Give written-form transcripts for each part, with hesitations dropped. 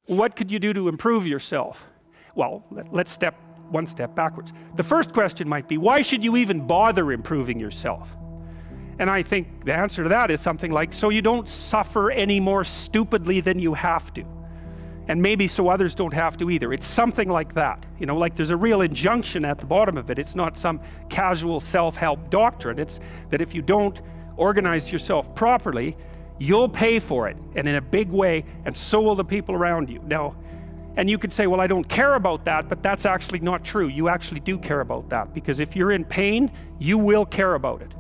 what could you do to improve yourself? Well, let's step one step backwards. The first question might be, why should you even bother improving yourself? And I think the answer to that is something like, so you don't suffer any more stupidly than you have to. And maybe so others don't have to either. It's something like that. You know, like there's a real injunction at the bottom of it. It's not some casual self-help doctrine. It's that if you don't organize yourself properly, you'll pay for it, and in a big way, and so will the people around you. Now, and you could say, well, I don't care about that, but that's actually not true. You actually do care about that, because if you're in pain, you will care about it.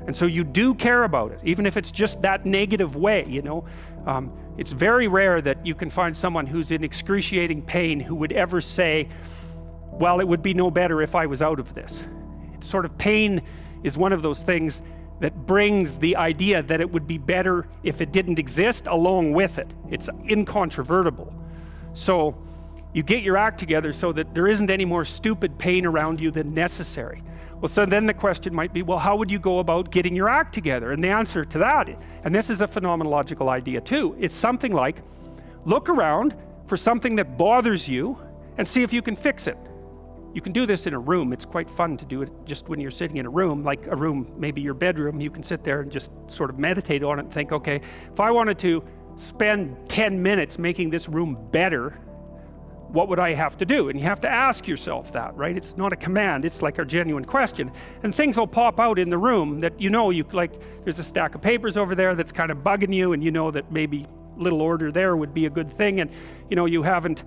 And so you do care about it, even if it's just that negative way, you know. It's very rare that you can find someone who's in excruciating pain who would ever say, well, it would be no better if I was out of this. It's sort of, pain is one of those things that brings the idea that it would be better if it didn't exist along with it. It's incontrovertible. So you get your act together so that there isn't any more stupid pain around you than necessary. Well, so then the question might be, well, how would you go about getting your act together? And the answer to that, and this is a phenomenological idea too, it's something like, look around for something that bothers you and see if you can fix it. You can do this in a room. It's quite fun to do it just when you're sitting in a room, like a room, maybe your bedroom. You can sit there and just sort of meditate on it and think, okay, if I wanted to spend 10 minutes making this room better, what would I have to do? And you have to ask yourself that, right? It's not a command, it's like a genuine question. And things will pop out in the room that you know, like there's a stack of papers over there that's kind of bugging you, and you know that maybe little order there would be a good thing, and you know,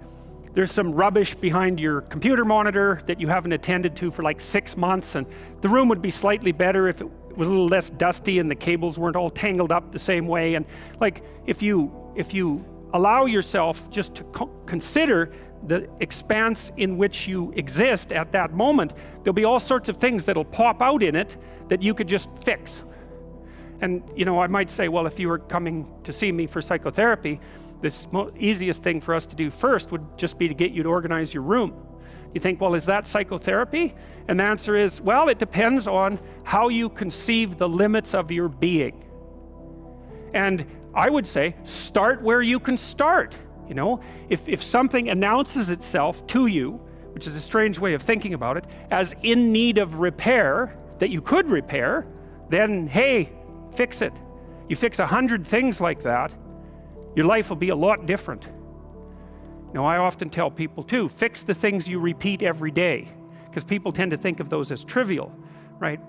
there's some rubbish behind your computer monitor that you haven't attended to for like 6 months, and the room would be slightly better if it was a little less dusty and the cables weren't all tangled up the same way. And like, if you allow yourself just to consider the expanse in which you exist at that moment, there'll be all sorts of things that'll pop out in it that you could just fix. And you know, I might say, well, if you were coming to see me for psychotherapy, the easiest thing for us to do first would just be to get you to organize your room. You think, well, is that psychotherapy? And the answer is, well, it depends on how you conceive the limits of your being. And I would say, start where you can start. You know, if something announces itself to you, which is a strange way of thinking about it, as in need of repair, that you could repair, then hey, fix it. You fix 100 things like that, your life will be a lot different. You know, I often tell people too, fix the things you repeat every day, because people tend to think of those as trivial, right?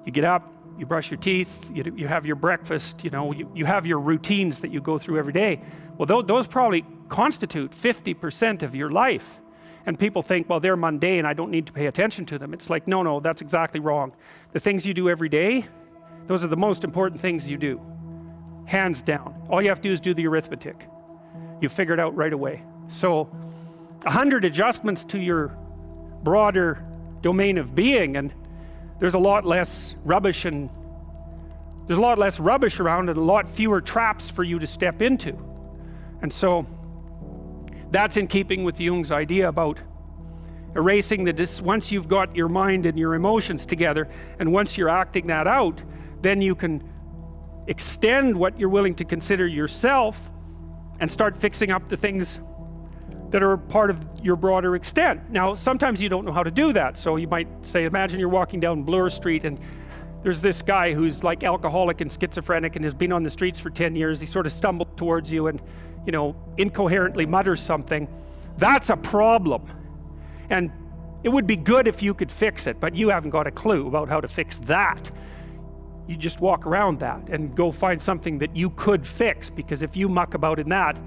You get up, you brush your teeth, you have your breakfast, you know, you have your routines that you go through every day. Well, those probably constitute 50% of your life. And people think, well, they're mundane, I don't need to pay attention to them. It's like, no, that's exactly wrong. The things you do every day, those are the most important things you do. Hands down. All you have to do is do the arithmetic. You figure it out right away. So 100 adjustments to your broader domain of being, and there's a lot less rubbish around, and a lot fewer traps for you to step into. And so that's in keeping with Jung's idea about erasing once you've got your mind and your emotions together, and once you're acting that out, then you can extend what you're willing to consider yourself and start fixing up the things that are part of your broader extent. Now, sometimes you don't know how to do that. So you might say, imagine you're walking down Bloor Street and there's this guy who's like alcoholic and schizophrenic and has been on the streets for 10 years. He sort of stumbles towards you and, you know, incoherently mutters something. That's a problem. And it would be good if you could fix it, but you haven't got a clue about how to fix that. You just walk around that and go find something that you could fix, because if you muck about in that,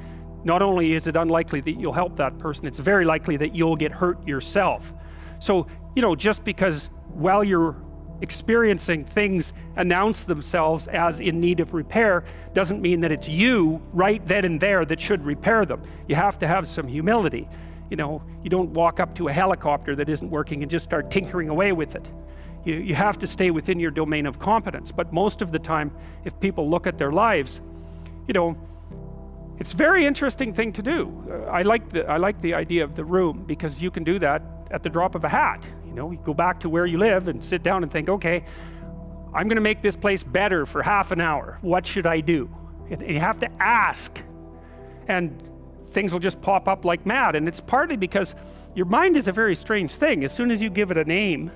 not only is it unlikely that you'll help that person, it's very likely that you'll get hurt yourself. So, you know, just because while you're experiencing things announce themselves as in need of repair, doesn't mean that it's you right then and there that should repair them. You have to have some humility. You know, you don't walk up to a helicopter that isn't working and just start tinkering away with it. You have to stay within your domain of competence. But most of the time, if people look at their lives, you know, it's a very interesting thing to do. I like the idea of the room, because you can do that at the drop of a hat. You know, you go back to where you live and sit down and think, okay, I'm gonna make this place better for half an hour. What should I do? And you have to ask. And things will just pop up like mad. And it's partly because your mind is a very strange thing. As soon as you give it a name,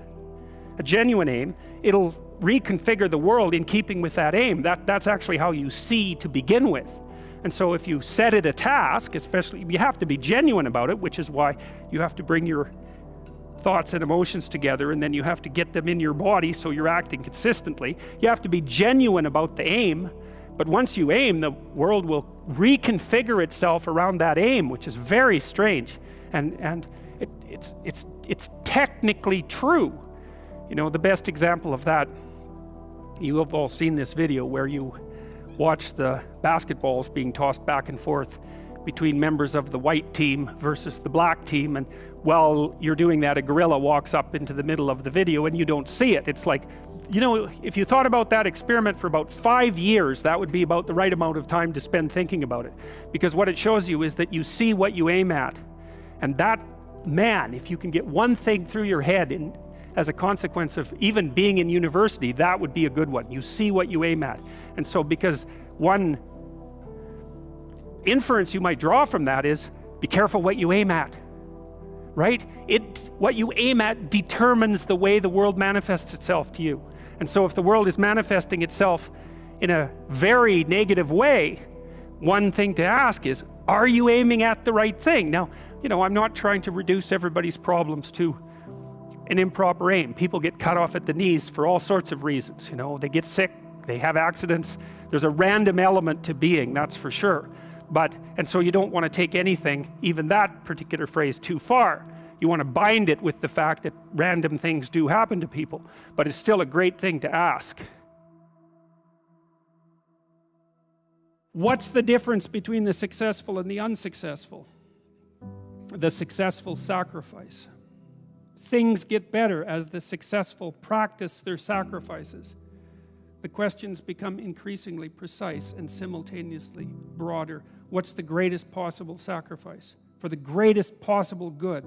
a genuine aim, it'll reconfigure the world in keeping with that aim. That's actually how you see to begin with. And so if you set it a task, especially, you have to be genuine about it, which is why you have to bring your thoughts and emotions together, and then you have to get them in your body so you're acting consistently. You have to be genuine about the aim, but once you aim, the world will reconfigure itself around that aim, which is very strange. And it's technically true. You know, the best example of that, you have all seen this video where you watch the basketballs being tossed back and forth between members of the white team versus the black team, and while you're doing that, a gorilla walks up into the middle of the video and you don't see it. It's like, you know, if you thought about that experiment for about 5 years, that would be about the right amount of time to spend thinking about it, because what it shows you is that you see what you aim at. And that, man, if you can get one thing through your head as a consequence of even being in university, that would be a good one. You see what you aim at. And so, because one inference you might draw from that is, be careful what you aim at, right? What you aim at determines the way the world manifests itself to you. And so if the world is manifesting itself in a very negative way, one thing to ask is, are you aiming at the right thing? Now, you know, I'm not trying to reduce everybody's problems to an improper aim. People get cut off at the knees for all sorts of reasons. You know, they get sick, they have accidents. There's a random element to being, that's for sure. And so you don't want to take anything, even that particular phrase, too far. You want to bind it with the fact that random things do happen to people, but it's still a great thing to ask. What's the difference between the successful and the unsuccessful? The successful sacrifice. Things get better as the successful practice their sacrifices. The questions become increasingly precise and simultaneously broader. What's the greatest possible sacrifice for the greatest possible good?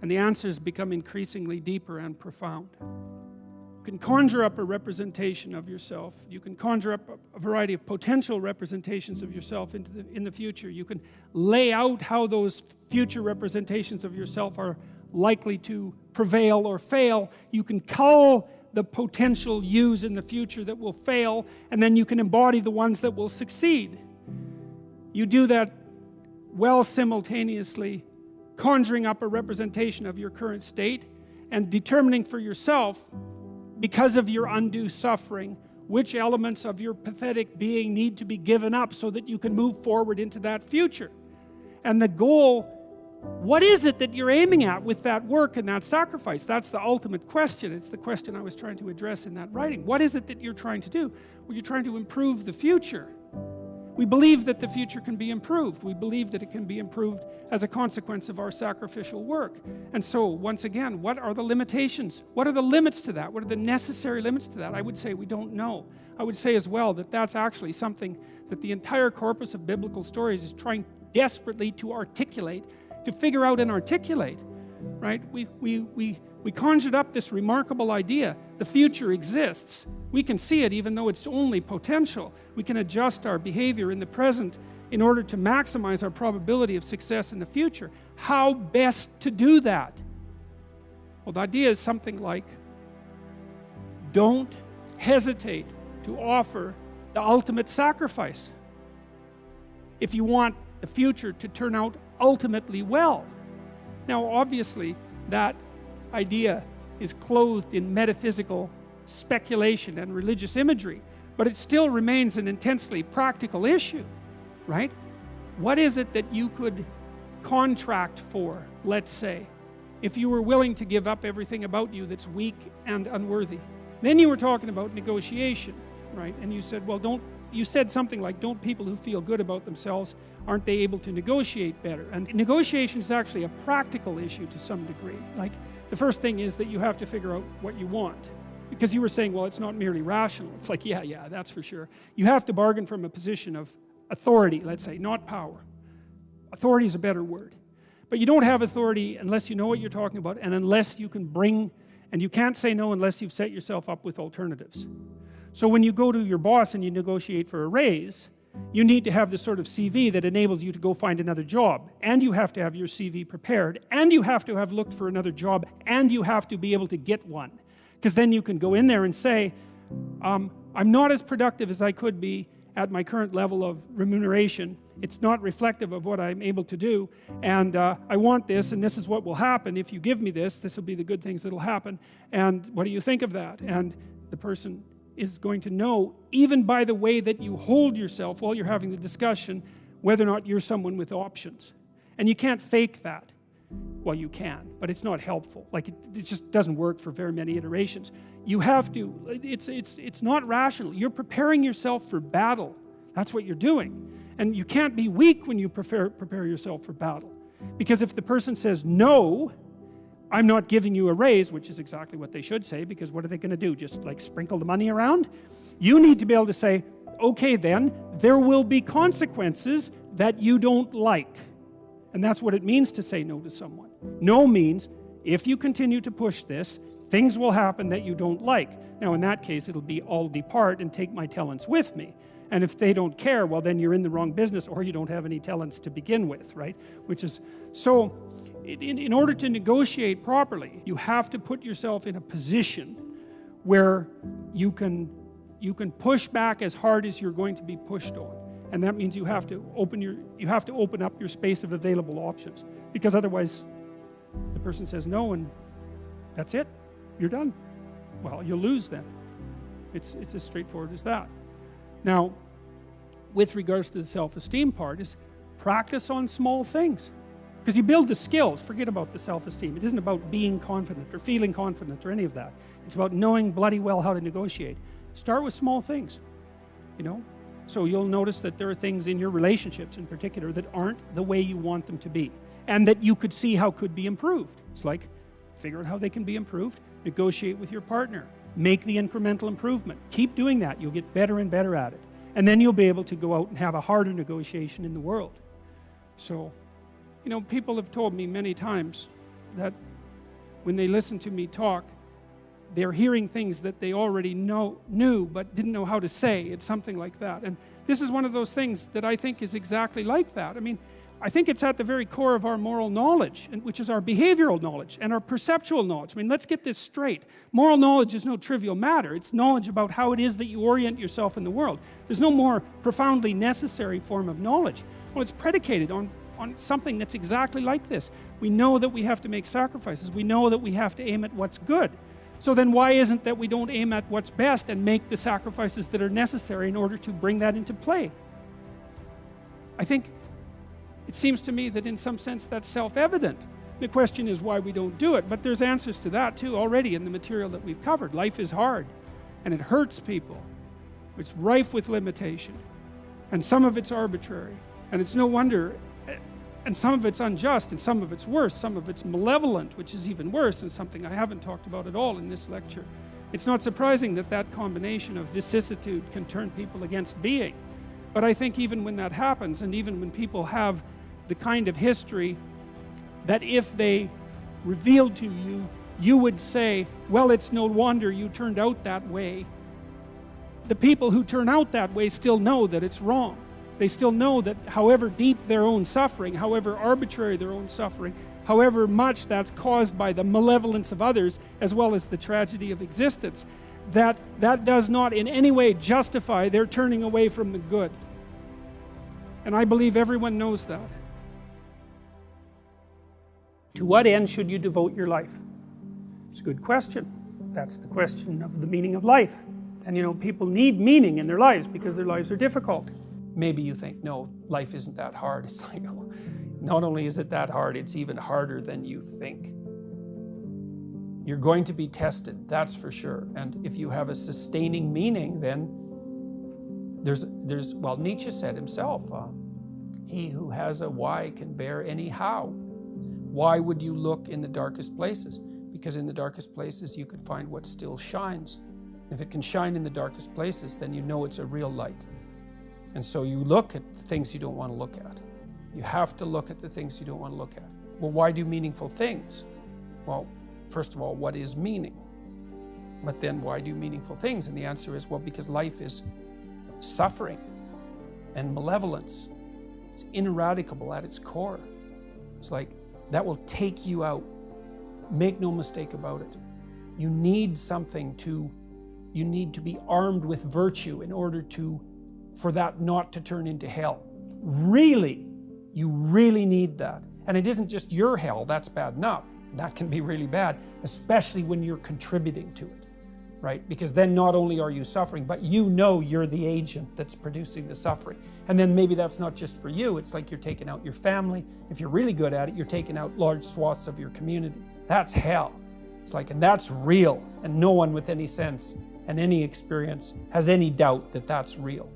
And the answers become increasingly deeper and profound. You can conjure up a representation of yourself. You can conjure up a variety of potential representations of yourself in the future. You can lay out how those future representations of yourself are likely to prevail or fail. You can cull the potential yous in the future that will fail, and then you can embody the ones that will succeed. You do that while simultaneously conjuring up a representation of your current state and determining for yourself, because of your undue suffering, which elements of your pathetic being need to be given up so that you can move forward into that future. And the goal, what is it that you're aiming at with that work and that sacrifice? That's the ultimate question. It's the question I was trying to address in that writing. What is it that you're trying to do? Well, you're trying to improve the future. We believe that the future can be improved. We believe that it can be improved as a consequence of our sacrificial work. And so, once again, what are the limitations? What are the limits to that? What are the necessary limits to that? I would say we don't know. I would say as well that that's actually something that the entire corpus of biblical stories is trying desperately to articulate, to figure out and articulate, right? We conjured up this remarkable idea. The future exists. We can see it even though it's only potential. We can adjust our behavior in the present in order to maximize our probability of success in the future. How best to do that? Well, the idea is something like, don't hesitate to offer the ultimate sacrifice if you want the future to turn out ultimately well. Now, obviously, that idea is clothed in metaphysical speculation and religious imagery, but it still remains an intensely practical issue, right? What is it that you could contract for, let's say, if you were willing to give up everything about you that's weak and unworthy? Then you were talking about negotiation, right? And you said, well, you said something like, don't people who feel good about themselves, aren't they able to negotiate better? And negotiation is actually a practical issue to some degree. Like, the first thing is that you have to figure out what you want. Because you were saying, well, it's not merely rational. It's like, yeah, that's for sure. You have to bargain from a position of authority, let's say, not power. Authority is a better word. But you don't have authority unless you know what you're talking about, and unless you can bring, and you can't say no unless you've set yourself up with alternatives. So when you go to your boss and you negotiate for a raise, You need to have the sort of CV that enables you to go find another job, and you have to have your CV prepared, and you have to have looked for another job, and you have to be able to get one. Because then you can go in there and say, I'm not as productive as I could be at my current level of remuneration. It's not reflective of what I'm able to do, and I want this, and this is what will happen. If you give me this will be the good things that will happen, and what do you think of that? And the person is going to know, even by the way that you hold yourself while you're having the discussion, whether or not you're someone with options. And you can't fake that. Well, you can, but it's not helpful. Like, it just doesn't work for very many iterations. You have to, it's not rational. You're preparing yourself for battle. That's what you're doing. And you can't be weak when you prepare yourself for battle. Because if the person says, no, I'm not giving you a raise, which is exactly what they should say, because what are they going to do? Just like sprinkle the money around? You need to be able to say, okay then, there will be consequences that you don't like. And that's what it means to say no to someone. No means, if you continue to push this, things will happen that you don't like. Now in that case, it'll be, I'll depart and take my talents with me. And if they don't care, well then you're in the wrong business, or you don't have any talents to begin with, right? Which is, so in order to negotiate properly, you have to put yourself in a position where you can push back as hard as you're going to be pushed on. And that means you have to open up your space of available options, because otherwise the person says no and that's it, you're done. Well, you'll lose then. It's as straightforward as that. Now, with regards to the self-esteem part, is practice on small things. Because you build the skills, forget about the self-esteem. It isn't about being confident or feeling confident or any of that. It's about knowing bloody well how to negotiate. Start with small things, you know. So you'll notice that there are things in your relationships in particular that aren't the way you want them to be, and that you could see how could be improved. It's like, figure out how they can be improved, negotiate with your partner, make the incremental improvement. Keep doing that. You'll get better and better at it. And then you'll be able to go out and have a harder negotiation in the world. So, you know, people have told me many times that when they listen to me talk, they're hearing things that they already knew but didn't know how to say. It's something like that. And this is one of those things that I think is exactly like that. I mean, I think it's at the very core of our moral knowledge, which is our behavioral knowledge and our perceptual knowledge. I mean, let's get this straight. Moral knowledge is no trivial matter. It's knowledge about how it is that you orient yourself in the world. There's no more profoundly necessary form of knowledge. Well, it's predicated on something that's exactly like this. We know that we have to make sacrifices. We know that we have to aim at what's good. So then why isn't that we don't aim at what's best and make the sacrifices that are necessary in order to bring that into play? I think it seems to me that in some sense that's self-evident. The question is why we don't do it, but there's answers to that too already in the material that we've covered. Life is hard, and it hurts people. It's rife with limitation, and some of it's arbitrary, and it's no wonder, and some of it's unjust, and some of it's worse, some of it's malevolent, which is even worse, and something I haven't talked about at all in this lecture. It's not surprising that that combination of vicissitude can turn people against being. But I think even when that happens, and even when people have the kind of history that if they revealed to you, you would say, well, it's no wonder you turned out that way. The people who turn out that way still know that it's wrong. They still know that however deep their own suffering, however arbitrary their own suffering, however much that's caused by the malevolence of others, as well as the tragedy of existence, that does not in any way justify their turning away from the good. And I believe everyone knows that. To what end should you devote your life? It's a good question. That's the question of the meaning of life. And you know, people need meaning in their lives because their lives are difficult. Maybe you think, no, life isn't that hard. It's like, oh, not only is it that hard, it's even harder than you think. You're going to be tested, that's for sure. And if you have a sustaining meaning, then well, Nietzsche said himself, he who has a why can bear any how. Why would you look in the darkest places? Because in the darkest places you can find what still shines. If it can shine in the darkest places, then you know it's a real light. And so you look at the things you don't want to look at. You have to look at the things you don't want to look at. Well, why do meaningful things? Well, first of all, what is meaning? But then why do meaningful things? And the answer is, well, because life is suffering. and malevolence. It's ineradicable at its core. It's like, that will take you out. Make no mistake about it. You need something to, you need to be armed with virtue in order for that not to turn into hell. Really, you really need that. And it isn't just your hell, that's bad enough. That can be really bad, especially when you're contributing to it, right? Because then not only are you suffering, but you know you're the agent that's producing the suffering. And then maybe that's not just for you, it's like you're taking out your family. If you're really good at it, you're taking out large swaths of your community. That's hell. It's like, and that's real. And no one with any sense and any experience has any doubt that that's real.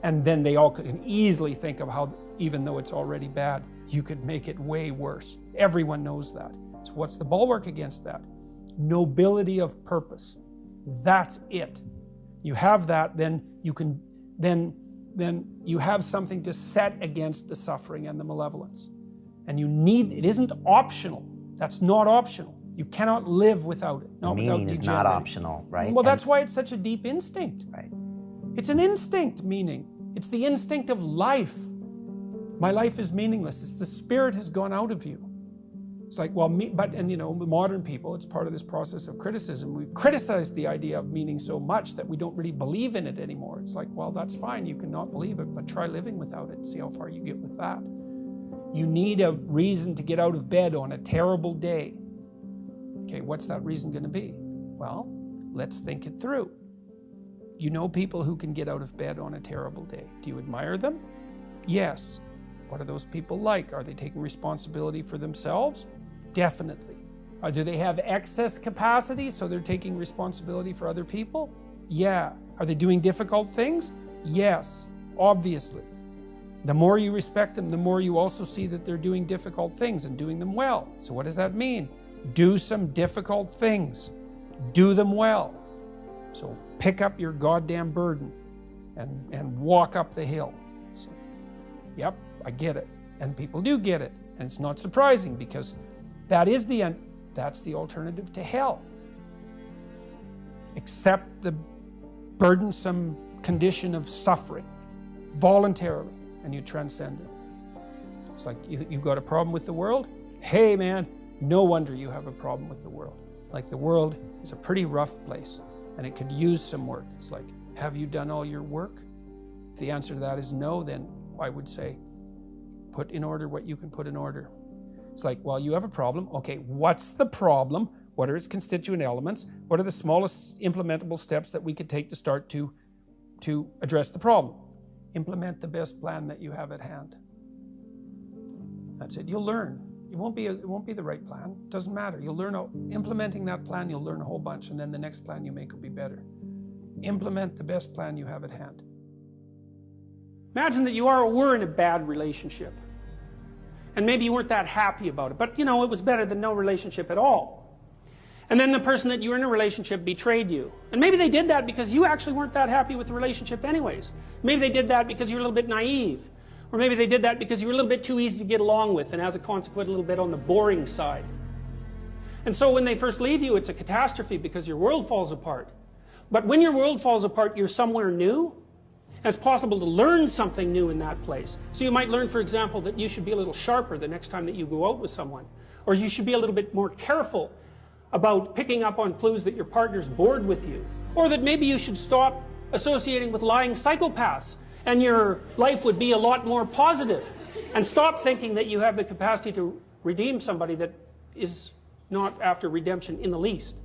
And then they all can easily think of how, even though it's already bad, you could make it way worse. Everyone knows that. So what's the bulwark against that? Nobility of purpose. That's it. You have that, then you can, then you have something to set against the suffering and the malevolence. And you need, it isn't optional. That's not optional. You cannot live without it. Not without meaning is not optional, right? Well, that's why it's such a deep instinct. Right. It's an instinct, meaning. It's the instinct of life. My life is meaningless. It's the spirit has gone out of you. It's like, well, and you know, modern people, it's part of this process of criticism. We've criticized the idea of meaning so much that we don't really believe in it anymore. It's like, well, that's fine. You can not believe it, but try living without it and see how far you get with that. You need a reason to get out of bed on a terrible day. Okay, what's that reason going to be? Well, let's think it through. You know people who can get out of bed on a terrible day. Do you admire them? Yes. What are those people like? Are they taking responsibility for themselves? Definitely. Do they have excess capacity, so they're taking responsibility for other people? Yeah. Are they doing difficult things? Yes, obviously. The more you respect them, the more you also see that they're doing difficult things and doing them well. So what does that mean? Do some difficult things. Do them well. So pick up your goddamn burden and walk up the hill. So, yep, I get it. And people do get it. And it's not surprising because that's the alternative to hell. Accept the burdensome condition of suffering voluntarily and you transcend it. It's like you've got a problem with the world? Hey man, no wonder you have a problem with the world. Like the world is a pretty rough place and it could use some work. It's like, have you done all your work? If the answer to that is no, then I would say, put in order what you can put in order. It's like, well, you have a problem. Okay, what's the problem? What are its constituent elements? What are the smallest implementable steps that we could take to start to address the problem? Implement the best plan that you have at hand. That's it. You'll learn. It won't be the right plan. It doesn't matter. You'll learn, implementing that plan, you'll learn a whole bunch, and then the next plan you make will be better. Implement the best plan you have at hand. Imagine that you were in a bad relationship. And maybe you weren't that happy about it, but you know, it was better than no relationship at all. And then the person that you were in a relationship betrayed you. And maybe they did that because you actually weren't that happy with the relationship anyways. Maybe they did that because you were a little bit naive. Or maybe they did that because you were a little bit too easy to get along with and as a consequence a little bit on the boring side. And so when they first leave you, it's a catastrophe because your world falls apart. But when your world falls apart, you're somewhere new. And it's possible to learn something new in that place. So you might learn, for example, that you should be a little sharper the next time that you go out with someone. Or you should be a little bit more careful about picking up on clues that your partner's bored with you. Or that maybe you should stop associating with lying psychopaths and your life would be a lot more positive. And stop thinking that you have the capacity to redeem somebody that is not after redemption in the least.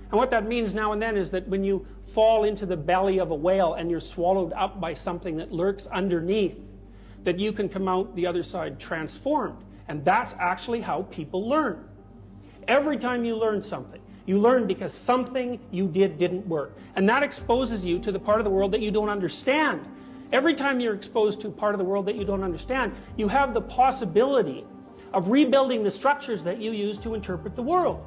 And what that means now and then is that when you fall into the belly of a whale and you're swallowed up by something that lurks underneath, that you can come out the other side transformed. And that's actually how people learn. Every time you learn something, you learn because something you did didn't work. And that exposes you to the part of the world that you don't understand. Every time you're exposed to a part of the world that you don't understand, you have the possibility of rebuilding the structures that you use to interpret the world.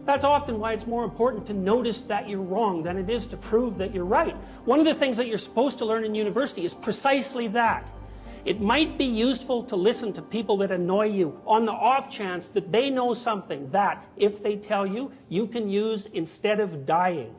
That's often why it's more important to notice that you're wrong than it is to prove that you're right. One of the things that you're supposed to learn in university is precisely that. It might be useful to listen to people that annoy you on the off chance that they know something that, if they tell you, you can use instead of dying.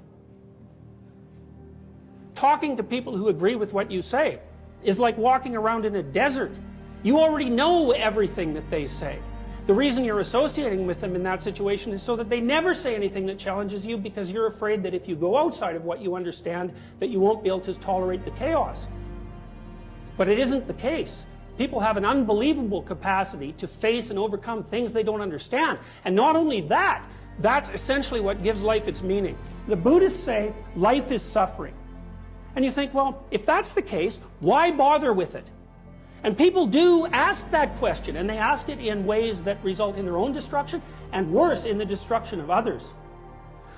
Talking to people who agree with what you say is like walking around in a desert. You already know everything that they say. The reason you're associating with them in that situation is so that they never say anything that challenges you, because you're afraid that if you go outside of what you understand, that you won't be able to tolerate the chaos. But it isn't the case. People have an unbelievable capacity to face and overcome things they don't understand. And not only that, that's essentially what gives life its meaning. The Buddhists say life is suffering. And you think, well, if that's the case, why bother with it? And people do ask that question, and they ask it in ways that result in their own destruction, and worse, in the destruction of others.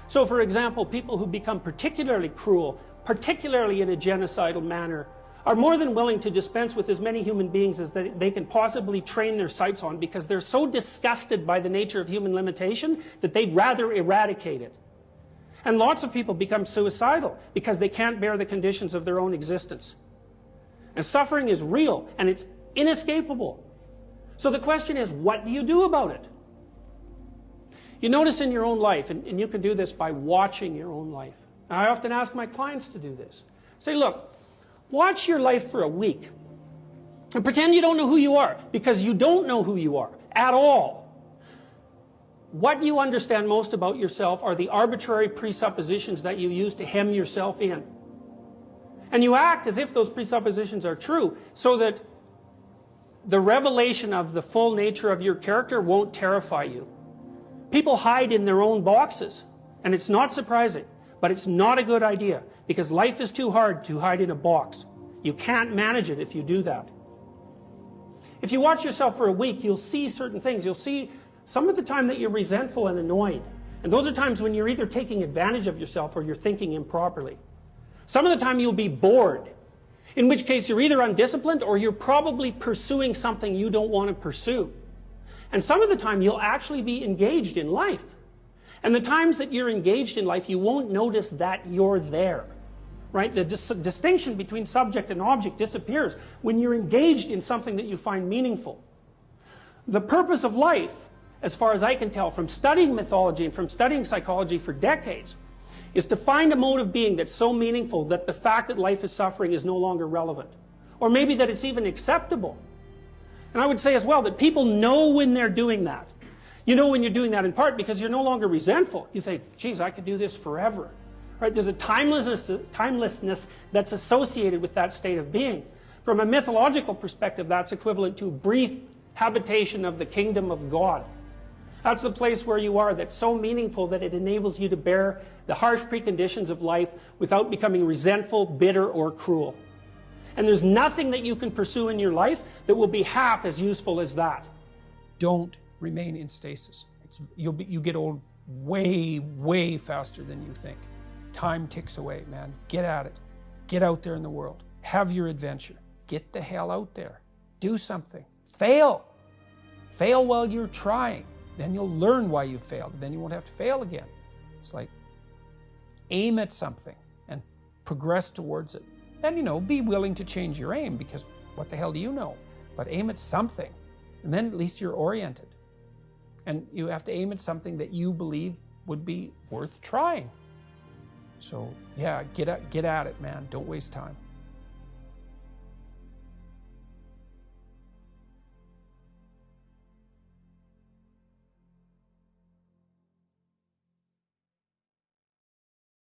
So for example, people who become particularly cruel, particularly in a genocidal manner, are more than willing to dispense with as many human beings as they can possibly train their sights on, because they're so disgusted by the nature of human limitation that they'd rather eradicate it. And lots of people become suicidal because they can't bear the conditions of their own existence. And suffering is real, and it's inescapable. So the question is, what do you do about it? You notice in your own life, and you can do this by watching your own life. Now, I often ask my clients to do this. Say, look, watch your life for a week and pretend you don't know who you are, because you don't know who you are at all. What you understand most about yourself are the arbitrary presuppositions that you use to hem yourself in. And you act as if those presuppositions are true, so that the revelation of the full nature of your character won't terrify you. People hide in their own boxes, and it's not surprising, but it's not a good idea, because life is too hard to hide in a box. You can't manage it if you do that. If you watch yourself for a week, you'll see certain things. You'll see some of the time that you're resentful and annoyed. And those are times when you're either taking advantage of yourself or you're thinking improperly. Some of the time you'll be bored, in which case you're either undisciplined or you're probably pursuing something you don't want to pursue. And some of the time you'll actually be engaged in life. And the times that you're engaged in life, you won't notice that you're there. Right? The distinction between subject and object disappears when you're engaged in something that you find meaningful. The purpose of life, as far as I can tell from studying mythology and from studying psychology for decades, is to find a mode of being that's so meaningful that the fact that life is suffering is no longer relevant. Or maybe that it's even acceptable. And I would say as well that people know when they're doing that. You know when you're doing that in part because you're no longer resentful. You think, geez, I could do this forever. Right? There's a timelessness that's associated with that state of being. From a mythological perspective, that's equivalent to brief habitation of the kingdom of God. That's the place where you are that's so meaningful that it enables you to bear the harsh preconditions of life without becoming resentful, bitter, or cruel. And there's nothing that you can pursue in your life that will be half as useful as that. Don't remain in stasis. You get old way, way faster than you think. Time ticks away, man. Get at it. Get out there in the world. Have your adventure. Get the hell out there. Do something. Fail. Fail while you're trying. Then you'll learn why you failed. Then you won't have to fail again. It's like aim at something and progress towards it. And be willing to change your aim, because what the hell do you know? But aim at something, and then at least you're oriented. And you have to aim at something that you believe would be worth trying. So yeah, get at it, man. Don't waste time.